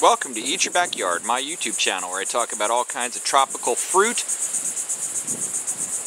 Welcome to Eat Your Backyard, my YouTube channel where I talk about all kinds of tropical fruit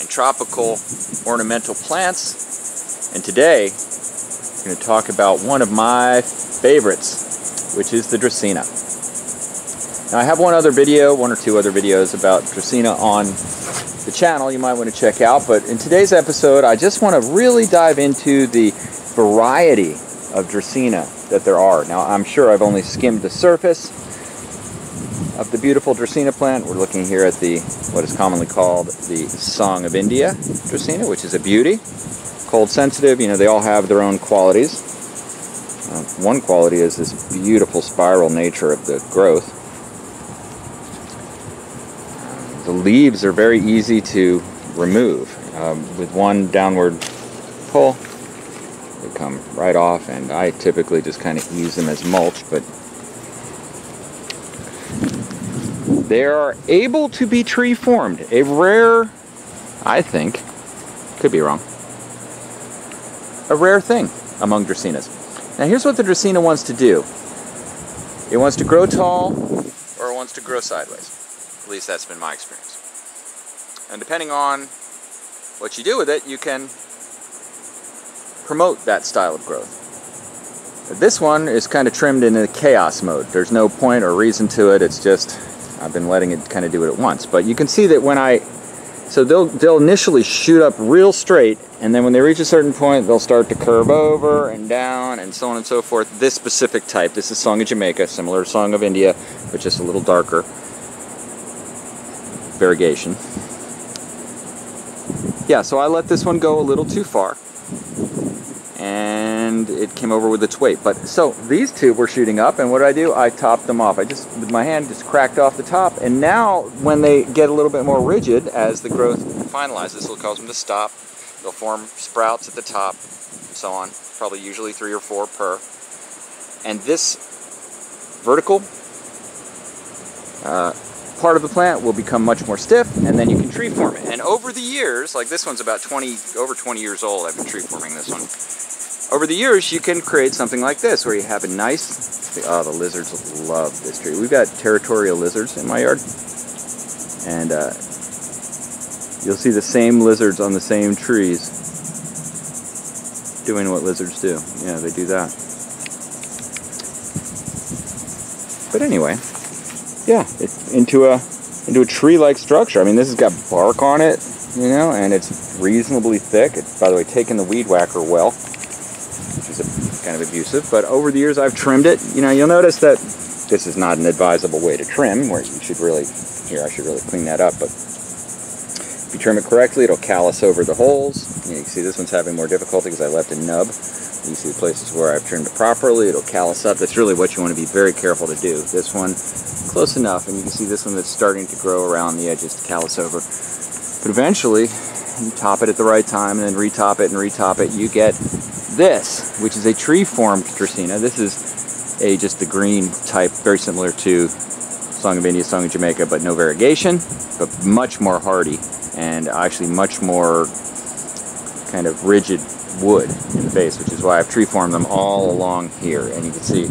and tropical ornamental plants. And today, I'm going to talk about one of my favorites, which is the Dracaena. Now I have one or two other videos about Dracaena on the channel you might want to check out, but in today's episode I just want to really dive into the variety of Dracaena that there are. Now I'm sure I've only skimmed the surface of the beautiful Dracaena plant. We're looking here at the what is commonly called the Song of India Dracaena, which is a beauty. Cold sensitive, you know, they all have their own qualities. One quality is this beautiful spiral nature of the growth. The leaves are very easy to remove. With one downward pull, they come right off, and I typically just kind of use them as mulch, but they are able to be tree formed. A rare, I think, could be wrong, a rare thing among Dracaenas. Now here's what the Dracaena wants to do. It wants to grow tall, or it wants to grow sideways. At least that's been my experience. And depending on what you do with it, you can promote that style of growth. This one is kind of trimmed in a chaos mode. There's no point or reason to it. It's just, I've been letting it kind of do it at once. But you can see that when so they'll initially shoot up real straight, and then when they reach a certain point, they'll start to curve over and down and so on and so forth. This specific type, this is Song of Jamaica, similar to Song of India, but just a little darker variegation. Yeah, so I let this one go a little too far, and it came over with its weight. But so these two were shooting up, and what did I do? I topped them off. I just, with my hand, just cracked off the top, and now when they get a little bit more rigid as the growth finalizes, this will cause them to stop. They'll form sprouts at the top, and so on, probably usually 3 or 4 per. And this vertical part of the plant will become much more stiff, and then you can tree form it. And over the years, like this one's about over 20 years old, I've been tree forming this one. Over the years, you can create something like this, where you have a nice, oh, the lizards love this tree. We've got territorial lizards in my yard, and you'll see the same lizards on the same trees doing what lizards do. Yeah, they do that. But anyway, yeah, it's into a tree-like structure. I mean, this has got bark on it, you know, and it's reasonably thick. It's, by the way, taken the weed whacker well, which is kind of abusive. But over the years, I've trimmed it. You know, you'll notice that this is not an advisable way to trim, where you should really, here, I should really clean that up. But if you trim it correctly, it'll callus over the holes. You can see this one's having more difficulty because I left a nub. You see the places where I've trimmed it properly, it'll callus up. That's really what you want to be very careful to do. This one, close enough, and you can see this one that's starting to grow around the edges to callus over. But eventually, you top it at the right time, and then retop it and retop it, you get this, which is a tree-formed Dracaena. This is just the green type, very similar to Song of India, Song of Jamaica, but no variegation, but much more hardy, and actually much more kind of rigid wood in the base, which is why I've tree formed them all along here. And you can see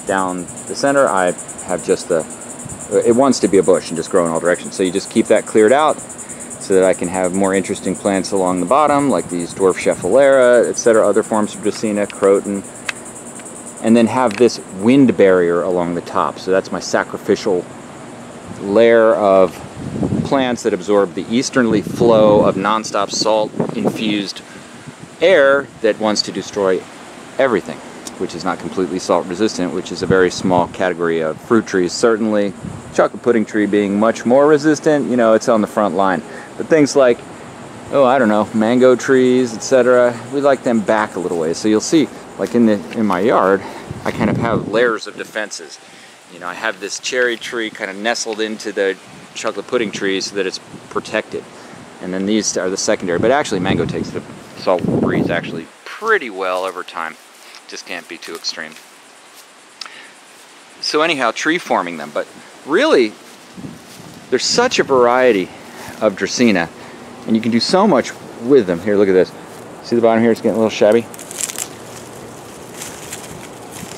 down the center I have just it wants to be a bush and just grow in all directions, so you just keep that cleared out so that I can have more interesting plants along the bottom, like these Dwarf Schefflera, etc., other forms of Dracaena, Croton, and then have this wind barrier along the top. So that's my sacrificial layer of plants that absorb the easterly flow of nonstop salt-infused air that wants to destroy everything, which is not completely salt resistant, which is a very small category of fruit trees. Certainly chocolate pudding tree being much more resistant, you know, it's on the front line. But things like, oh, I don't know, mango trees, etc., we like them back a little ways. So you'll see, like in my yard, I kind of have layers of defenses. You know, I have this cherry tree kind of nestled into the chocolate pudding trees so that it's protected. And then these are the secondary, but actually mango takes the salt breeze actually pretty well over time. Just can't be too extreme. So anyhow, tree forming them, but really there's such a variety of Dracaena, and you can do so much with them. Here, look at this. See the bottom here, it's getting a little shabby.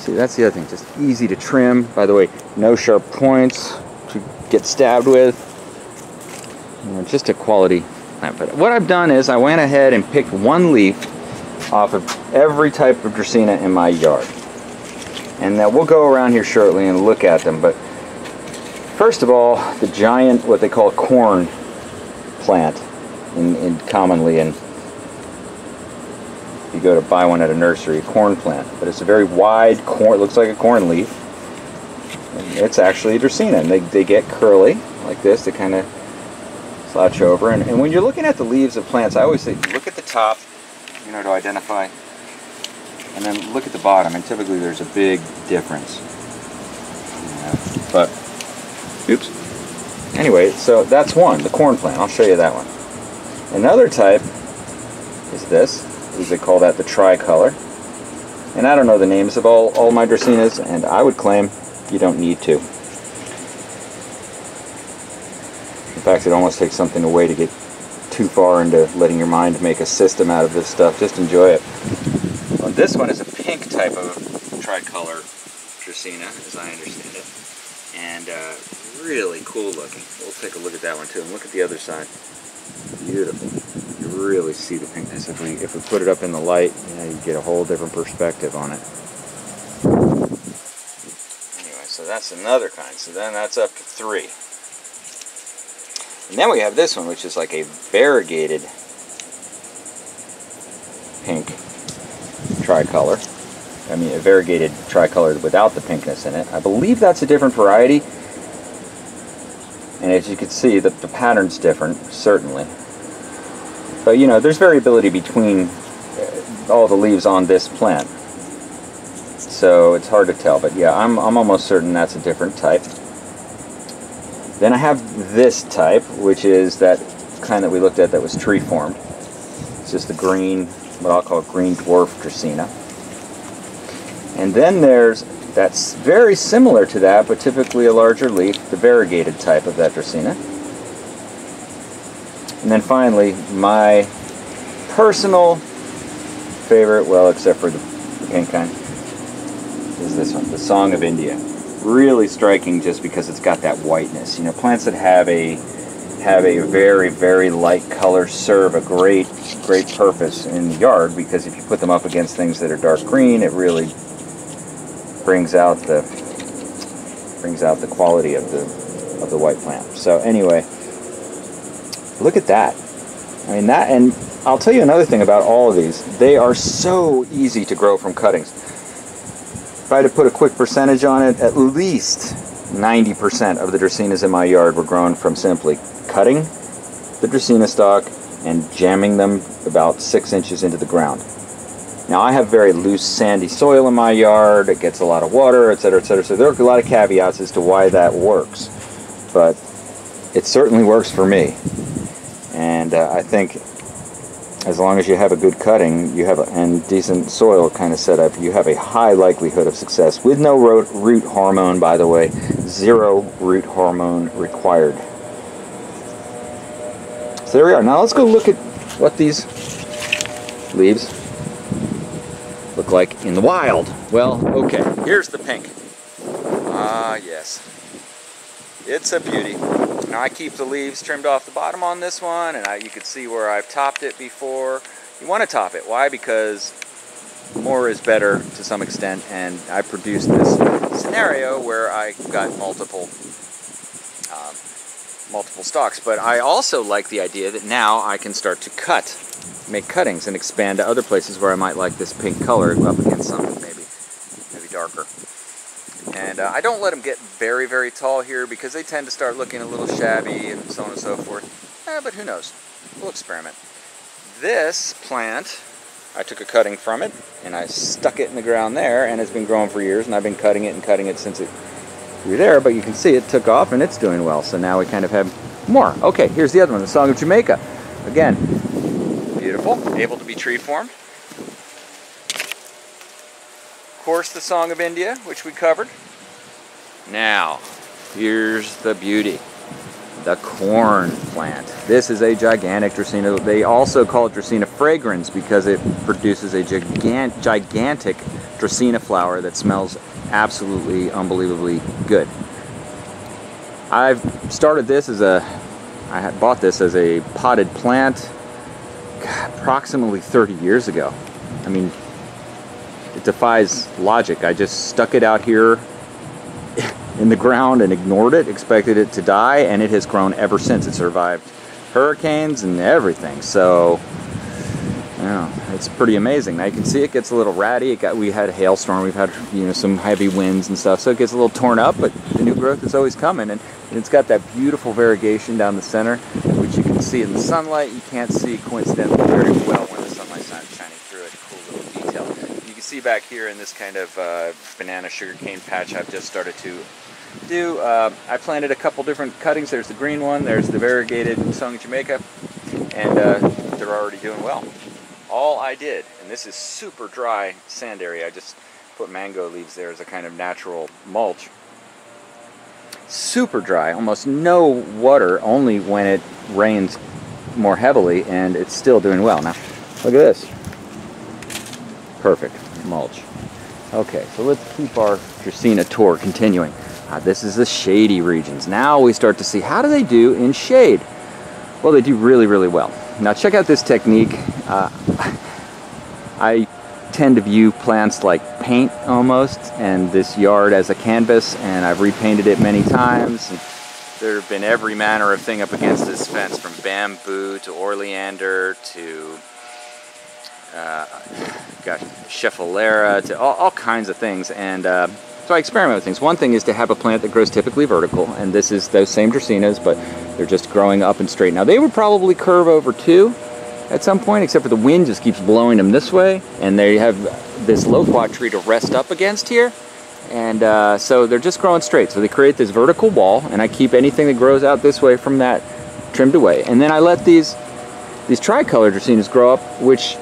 See, that's the other thing, just easy to trim. By the way, no sharp points to get stabbed with. You know, just a quality plant. But what I've done is I went ahead and picked one leaf off of every type of Dracaena in my yard. And we'll go around here shortly and look at them. But first of all, the giant, what they call corn plant, commonly in, you go to buy one at a nursery, a corn plant, but it's a very wide corn, it looks like a corn leaf. And it's actually a Dracaena, and they get curly like this. They kind of slouch over, and when you're looking at the leaves of plants, I always say look at the top, you know, to identify, and then look at the bottom, and typically there's a big difference. But oops. Anyway, so that's one, the corn plant. I'll show you that one. Another type is this. They call that the tricolor. And I don't know the names of all my Dracaenas, and I would claim you don't need to. In fact, it almost takes something away to get too far into letting your mind make a system out of this stuff. Just enjoy it. Well, this one is a pink type of tricolor Dracaena, as I understand it. And really cool looking. We'll take a look at that one too. And look at the other side. Beautiful. You really see the pinkness. If we put it up in the light, you know, you get a whole different perspective on it. Anyway, so that's another kind. So then that's up to 3. And then we have this one, which is like a variegated pink tricolor. I mean, a variegated tricolor without the pinkness in it. I believe that's a different variety. And as you can see, the pattern's different, certainly. But, you know, there's variability between all the leaves on this plant. So it's hard to tell. But, yeah, I'm almost certain that's a different type. Then I have this type, which is that kind that we looked at that was tree-formed. It's just the green, what I'll call green dwarf Dracaena. And then there's, that's very similar to that, but typically a larger leaf, the variegated type of that Dracaena. And then finally, my personal favorite, well, except for the pink kind, is this one, the Song of India. Really striking just because it's got that whiteness. You know, plants that have a very, very light color serve a great purpose in the yard, because if you put them up against things that are dark green, it really brings out the quality of the white plant. So anyway, look at that. I mean, that, and I'll tell you another thing about all of these. They are so easy to grow from cuttings. If I had to put a quick percentage on it, at least 90% of the Dracaenas in my yard were grown from simply cutting the Dracaena stalk and jamming them about 6 inches into the ground. Now, I have very loose, sandy soil in my yard. It gets a lot of water, etc., etc. So there are a lot of caveats as to why that works. But it certainly works for me. And I think as long as you have a good cutting, you have and decent soil kind of setup, you have a high likelihood of success with no root hormone, by the way. 0 root hormone required. So there we are. Now let's go look at what these leaves look like in the wild. Well, okay, here's the pink. Ah, yes. It's a beauty. Now I keep the leaves trimmed off the bottom on this one, and you can see where I've topped it before. You want to top it. Why? Because more is better to some extent, and I produced this scenario where I got multiple stalks. But I also like the idea that now I can start to make cuttings and expand to other places where I might like this pink color up against something maybe darker. And I don't let them get very, very tall here because they tend to start looking a little shabby and so on and so forth. But who knows? We'll experiment. This plant, I took a cutting from it and I stuck it in the ground there, and it's been growing for years, and I've been cutting it since it grew there, but you can see it took off and it's doing well. So now we kind of have more. Okay, here's the other one, the Song of Jamaica. Again, beautiful, able to be tree formed. Of course, the Song of India, which we covered. Now, here's the beauty. The corn plant. This is a gigantic Dracaena. They also call it Dracaena fragrans because it produces a gigantic Dracaena flower that smells absolutely unbelievably good. I've started this as I had bought this as a potted plant approximately 30 years ago. I mean, it defies logic. I just stuck it out here in the ground and ignored it, expected it to die, and it has grown ever since. It survived hurricanes and everything. So, you know, it's pretty amazing. Now you can see it gets a little ratty. We had a hailstorm, we've had, you know, some heavy winds and stuff, so it gets a little torn up, but the new growth is always coming, and it's got that beautiful variegation down the center, which you can see in the sunlight. You can't see coincidentally very well when the sunlight's not shining through it. Cool little detail. You can see back here in this kind of banana sugarcane patch I've just started to do. I planted a couple different cuttings. There's the green one, there's the variegated Songy Jamaica, and they're already doing well. All I did, and this is super dry sand area, I just put mango leaves there as a kind of natural mulch. Super dry, almost no water, only when it rains more heavily, and it's still doing well. Now, look at this. Perfect mulch. Okay, so let's keep our Dracaena tour continuing. This is the shady regions. Now we start to see, how do they do in shade? Well, they do really, really well. Now check out this technique. I tend to view plants like paint almost, and this yard as a canvas, and I've repainted it many times. And there have been every manner of thing up against this fence, from bamboo to oleander to Schefflera to all kinds of things, and so I experiment with things. One thing is to have a plant that grows typically vertical, and this is those same Dracaenas, but they're just growing up and straight. Now they would probably curve over too at some point, except for the wind just keeps blowing them this way, and they have this loquat tree to rest up against here, and so they're just growing straight. So they create this vertical wall, and I keep anything that grows out this way from that trimmed away. And then I let these tricolor Dracaenas grow up, which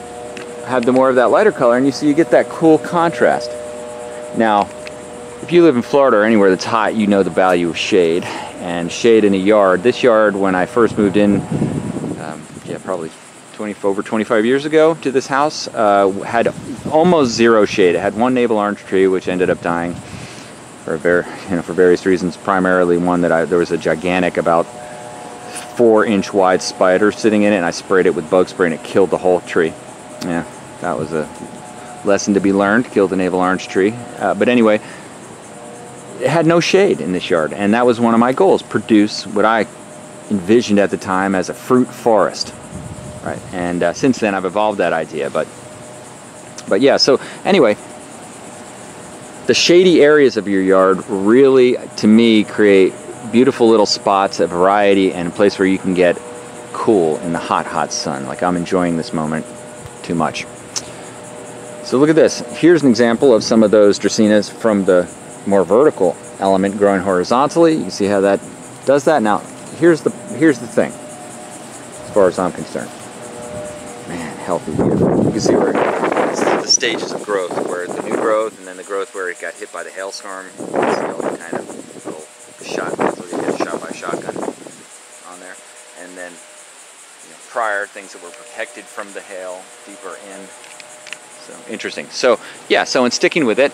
have the more of that lighter color, and you see you get that cool contrast. Now, if you live in Florida or anywhere that's hot, you know the value of shade, and shade in a yard. This yard, when I first moved in, yeah, probably over 25 years ago to this house, had almost zero shade. It had one navel orange tree, which ended up dying for various reasons. Primarily one that there was a gigantic, about 4-inch wide spider sitting in it, and I sprayed it with bug spray, and it killed the whole tree. Yeah, that was a lesson to be learned. Killed the navel orange tree. But anyway, it had no shade in this yard, and that was one of my goals: produce what I envisioned at the time as a fruit forest. Right, and since then I've evolved that idea, but yeah. So anyway, the shady areas of your yard really, to me, create beautiful little spots of variety and a place where you can get cool in the hot, hot sun. Like I'm enjoying this moment too much. So look at this. Here's an example of some of those Dracaenas from the more vertical element growing horizontally. You can see how that does that. Now, here's the thing, as far as I'm concerned. Man, healthy here. You can see where this is the stages of growth, where the new growth and then the growth where it got hit by the hailstorm. You can see all the kind of little shot, so you get shot by shotgun on there. And then, you know, prior things that were protected from the hail deeper in. So interesting. So yeah, so in sticking with it,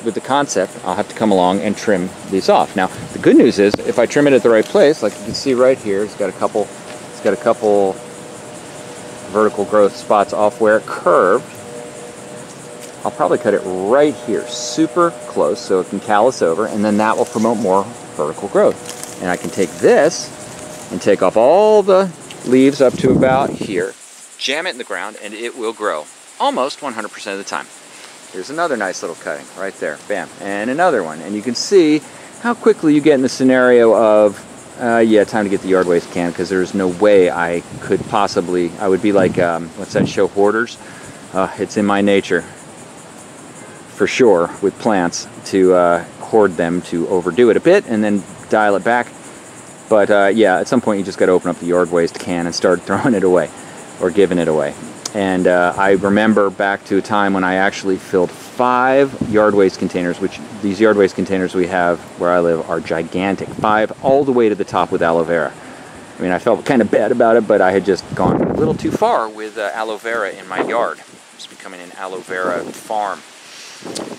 with the concept, I'll have to come along and trim these off. Now, the good news is, if I trim it at the right place, like you can see right here, it's got a couple vertical growth spots off where it curved. I'll probably cut it right here, super close, so it can callus over, and then that will promote more vertical growth. And I can take this and take off all the leaves up to about here, jam it in the ground, and it will grow almost 100% of the time. Here's another nice little cutting right there, bam, and another one. And you can see how quickly you get in the scenario of, yeah, time to get the yard waste can, because there's no way I could possibly, I would be like, what's that show, Hoarders? It's in my nature, for sure, with plants, to hoard them, to overdo it a bit, and then dial it back. But yeah, at some point you just got to open up the yard waste can and start throwing it away, or giving it away. And I remember back to a time when I actually filled 5 yard waste containers, which these yard waste containers we have where I live are gigantic, 5 all the way to the top with aloe vera. I mean, I felt kind of bad about it, but I had just gone a little too far with aloe vera in my yard. It's becoming an aloe vera farm.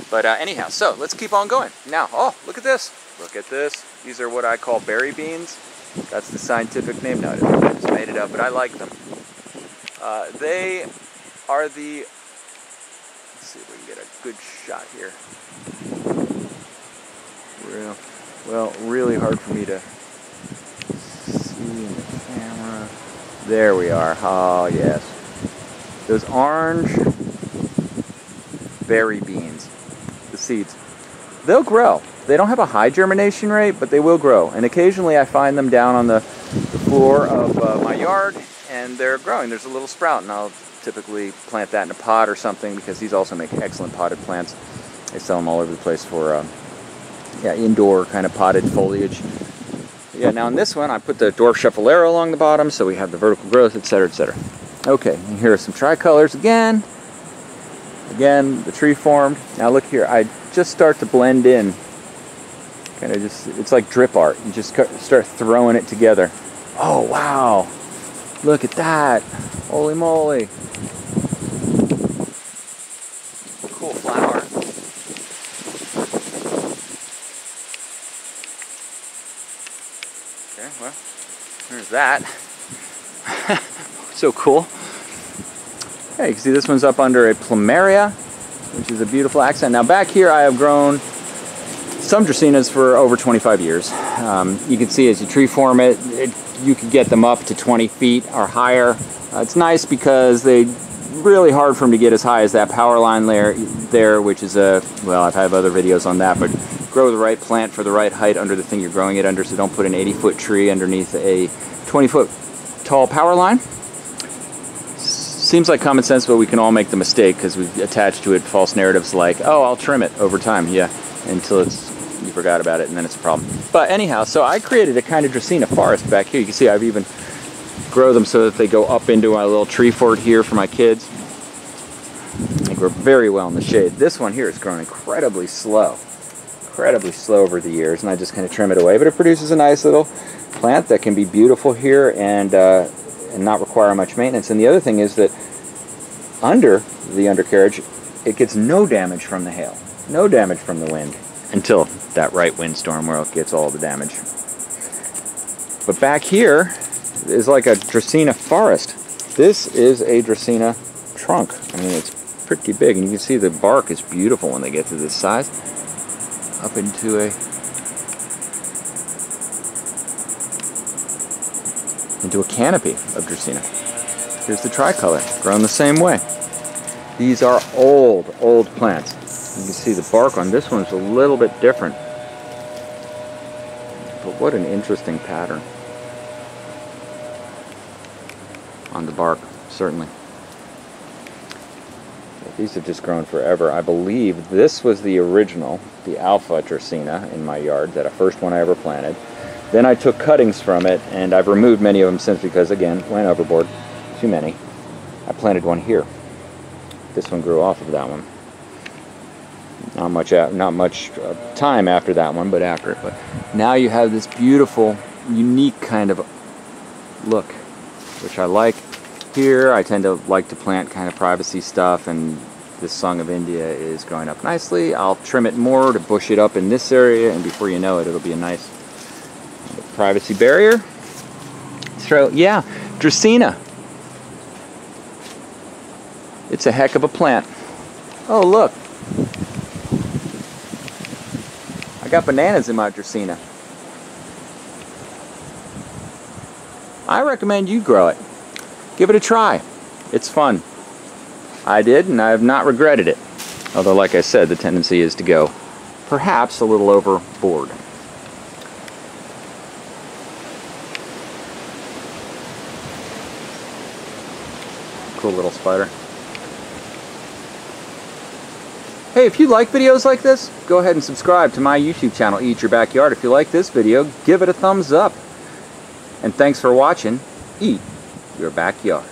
But anyhow, so let's keep on going. Now, oh, look at this. Look at this. These are what I call berry beans. That's the scientific name. No, I just made it up, but I like them. They are the... Let's see if we can get a good shot here. Well, really hard for me to see in the camera. There we are. Oh, yes. Those orange berry beans, the seeds, they'll grow. They don't have a high germination rate, but they will grow. And occasionally I find them down on the floor of my yard, and they're growing. There's a little sprout, and I'll typically plant that in a pot or something, because these also make excellent potted plants. They sell them all over the place for yeah, indoor kind of potted foliage. Yeah, now in this one I put the Dwarf Schefflera along the bottom, so we have the vertical growth, etc., etc. Okay, and here are some tricolors again. Again, the tree formed. Now look here, I just start to blend in. Kind of just, it's like drip art. You just start throwing it together. Oh, wow. Look at that. Holy moly. Cool flower. Okay, well, there's that. So cool. Yeah, you can see this one's up under a plumeria, which is a beautiful accent. Now back here I have grown some Dracaenas for over 25 years. You can see as you tree form it, you could get them up to 20 feet or higher. It's nice because they're really hard for them to get as high as that power line there, which is a, well, I've had other videos on that, but grow the right plant for the right height under the thing you're growing it under, so don't put an 80-foot tree underneath a 20-foot tall power line. Seems like common sense, but we can all make the mistake because we've attached to it false narratives like, oh, I'll trim it over time. Yeah, until you forgot about it, and then it's a problem. But anyhow, so I created a kind of Dracaena forest back here. You can see I've even grow them so that they go up into my little tree fort here for my kids. They grow very well in the shade. This one here has grown incredibly slow over the years, and I just kind of trim it away. But it produces a nice little plant that can be beautiful here and not require much maintenance. And the other thing is that under the undercarriage, it gets no damage from the hail, no damage from the wind, until that right windstorm where it gets all the damage. But back here is like a Dracaena forest. This is a Dracaena trunk. I mean, it's pretty big, and you can see the bark is beautiful when they get to this size. Up into a canopy of Dracaena. Here's the tricolor, grown the same way. These are old plants. You can see the bark on this one's a little bit different. But what an interesting pattern on the bark, certainly. These have just grown forever. I believe this was the original, the alpha Dracaena in my yard, that first one I ever planted. Then I took cuttings from it, and I've removed many of them since because, again, went overboard. Too many. I planted one here. This one grew off of that one. Not much time after that one, but after it. But now you have this beautiful, unique kind of look, which I like. Here, I tend to like to plant kind of privacy stuff, and this Song of India is growing up nicely. I'll trim it more to bush it up in this area, and before you know it, it'll be a nice privacy barrier. Yeah, Dracaena. It's a heck of a plant. Oh, look. I got bananas in my Dracaena. I recommend you grow it. Give it a try. It's fun. I did, and I have not regretted it. Although, like I said, the tendency is to go perhaps a little overboard. Cool little spider. Hey, if you like videos like this, go ahead and subscribe to my YouTube channel, Eat Your Backyard. If you like this video, give it a thumbs up. And thanks for watching Eat Your Backyard.